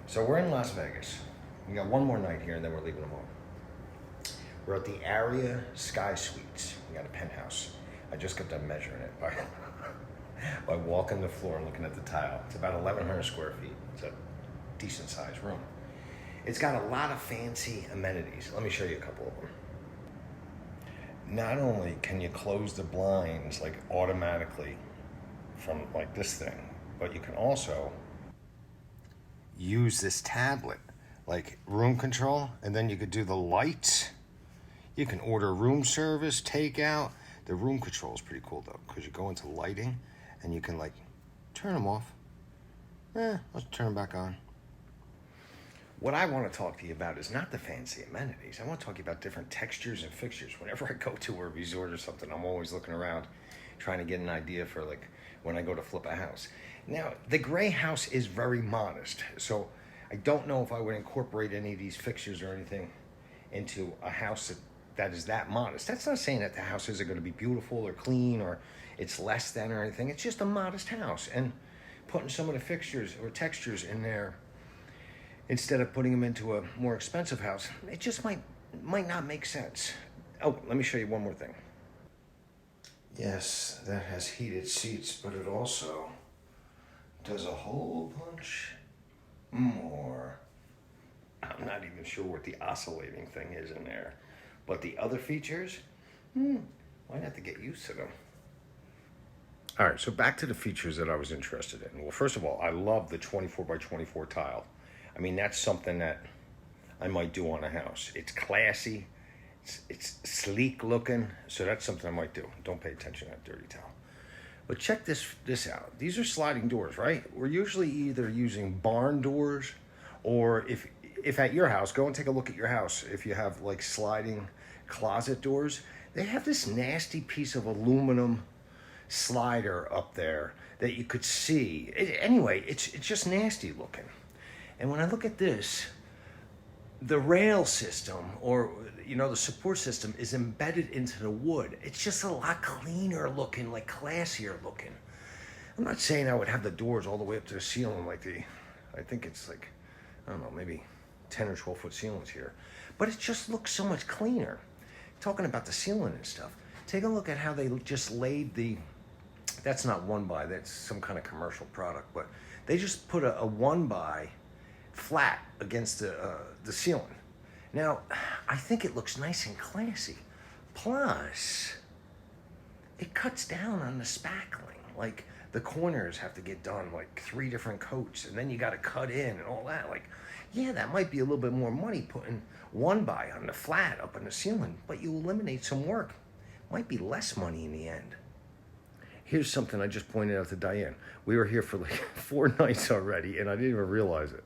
So we're in Las Vegas. We got one more night here and then we're leaving tomorrow. We're at the Aria Sky Suites. We got a penthouse. I just got done measuring it by walking the floor and looking at the tile. It's about 1,100 square feet. It's a decent sized room. It's got a lot of fancy amenities. Let me show you a couple of them. Not only can you close the blinds like automatically from like this thing, but you can also use this tablet like room control, and then you could do the lights. You can order room service, takeout. The room control is pretty cool though, because you go into lighting and you can like turn them off. Let's turn them back on. What I want to talk to you about is not the fancy amenities. I want to talk to you about different textures and fixtures. Whenever I go to a resort or something, I'm always looking around trying to get an idea for like when I go to flip a house. Now, the gray house is very modest, so I don't know if I would incorporate any of these fixtures or anything into a house that is that modest. That's not saying that the house isn't going to be beautiful or clean or it's less than or anything. It's just a modest house, and putting some of the fixtures or textures in there instead of putting them into a more expensive house, it just might not make sense. Oh, let me show you one more thing. Yes, that has heated seats, but it also does a whole bunch more. I'm not even sure what the oscillating thing is in there, but the other features, might have to get used to them. All right, so back to the features that I was interested in. Well, first of all, I love the 24 by 24 tile. I mean, that's something that I might do on a house. It's classy, it's sleek looking, so that's something I might do. Don't pay attention to that dirty towel. But check this out. These are sliding doors, right? We're usually either using barn doors, or if at your house, go and take a look at your house. If you have like sliding closet doors, they have this nasty piece of aluminum slider up there that you could see. Anyway, it's just nasty looking. And when I look at this, the rail system, or the support system, is embedded into the wood. It's just a lot cleaner looking, like classier looking. I'm not saying I would have the doors all the way up to the ceiling I think it's like, I don't know, maybe 10 or 12 foot ceilings here. But it just looks so much cleaner. Talking about the ceiling and stuff, take a look at how they just laid that's not one by, that's some kind of commercial product, but they just put a one by flat against the ceiling. Now, I think it looks nice and classy. Plus, it cuts down on the spackling. Like, the corners have to get done like 3 different coats, and then you got to cut in and all that. Like, yeah, that might be a little bit more money putting one by on the flat up in the ceiling, but you eliminate some work. Might be less money in the end. Here's something I just pointed out to Diane. We were here for like 4 nights already, and I didn't even realize it.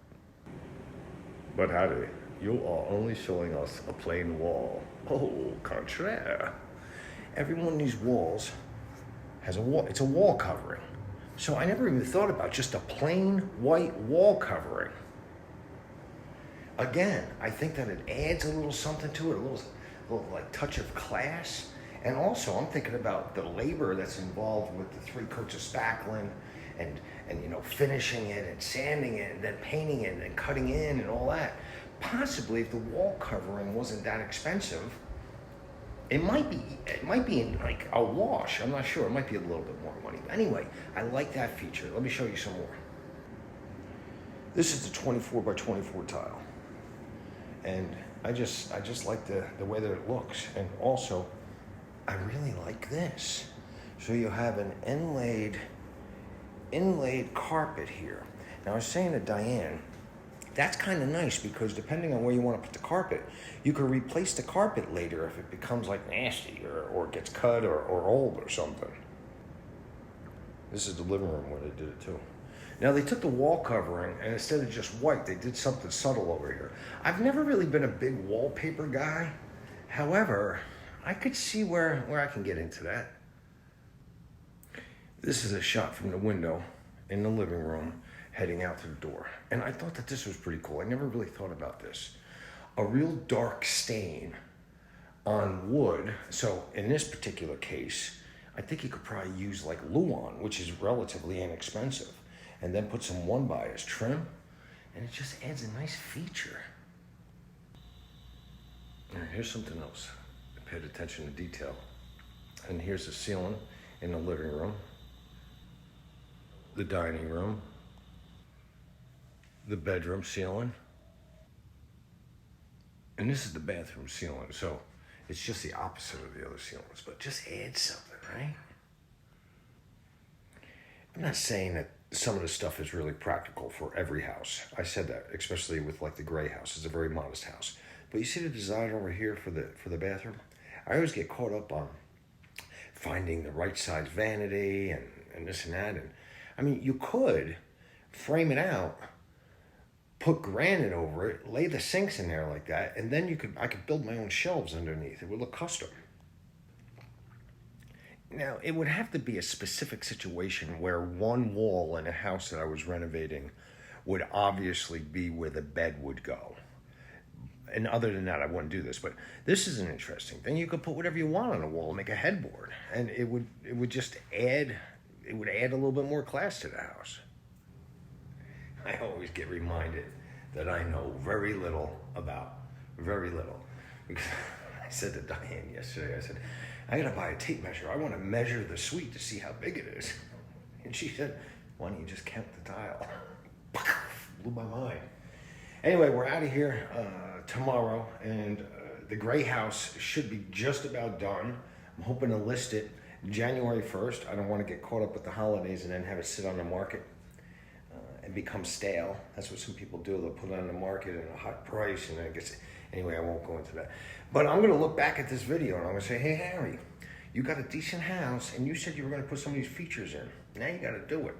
But Harry, you are only showing us a plain wall. Au contraire. Every one of these walls has a wall. It's a wall covering. So I never even thought about just a plain white wall covering. Again, I think that it adds a little something to it, a little like touch of class. And also, I'm thinking about the labor that's involved with the 3 coats of spackling and finishing it and sanding it and then painting it and cutting in and all that. Possibly, if the wall covering wasn't that expensive, it might be in like a wash. I'm not sure. It might be a little bit more money. But anyway, I like that feature. Let me show you some more. This is the 24 by 24 tile, and I just like the way that it looks, and also I really like this. So you have an inlaid carpet here. Now I was saying to Diane, that's kind of nice because depending on where you want to put the carpet, you can replace the carpet later if it becomes like nasty or gets cut or old or something. This is the living room where they did it too. Now they took the wall covering and instead of just white, they did something subtle over here. I've never really been a big wallpaper guy. However, I could see where I can get into that. This is a shot from the window in the living room heading out to the door. And I thought that this was pretty cool. I never really thought about this. A real dark stain on wood. So in this particular case, I think you could probably use like Luan, which is relatively inexpensive, and then put some 1x as trim And it just adds a nice feature. And here's something else. I paid attention to detail. And here's the ceiling in the living room, the dining room, the bedroom ceiling. And this is the bathroom ceiling, so it's just the opposite of the other ceilings, but just add something, right? I'm not saying that some of the stuff is really practical for every house. I said that, especially with like the gray house. It's a very modest house. But you see the design over here for the bathroom? I always get caught up on finding the right size vanity and this and that. And I mean, you could frame it out, put granite over it, lay the sinks in there like that, and then I could build my own shelves underneath. It would look custom. Now, it would have to be a specific situation where one wall in a house that I was renovating would obviously be where the bed would go. And other than that, I wouldn't do this. But this is an interesting thing. You could put whatever you want on a wall and make a headboard. And it would just add a little bit more class to the house. I always get reminded that I know very little about very little. Because I said to Diane yesterday, I said, I gotta buy a tape measure. I want to measure the suite to see how big it is. And she said, why don't you just count the tile? Blew my mind. Anyway, we're out of here tomorrow, and the gray house should be just about done. I'm hoping to list it January 1st. I don't want to get caught up with the holidays and then have it sit on the market and become stale. That's what some people do. They'll put it on the market at a hot price, and then it gets... Anyway, I won't go into that. But I'm going to look back at this video, and I'm going to say, hey, Harry, you got a decent house, and you said you were going to put some of these features in. Now you got to do it.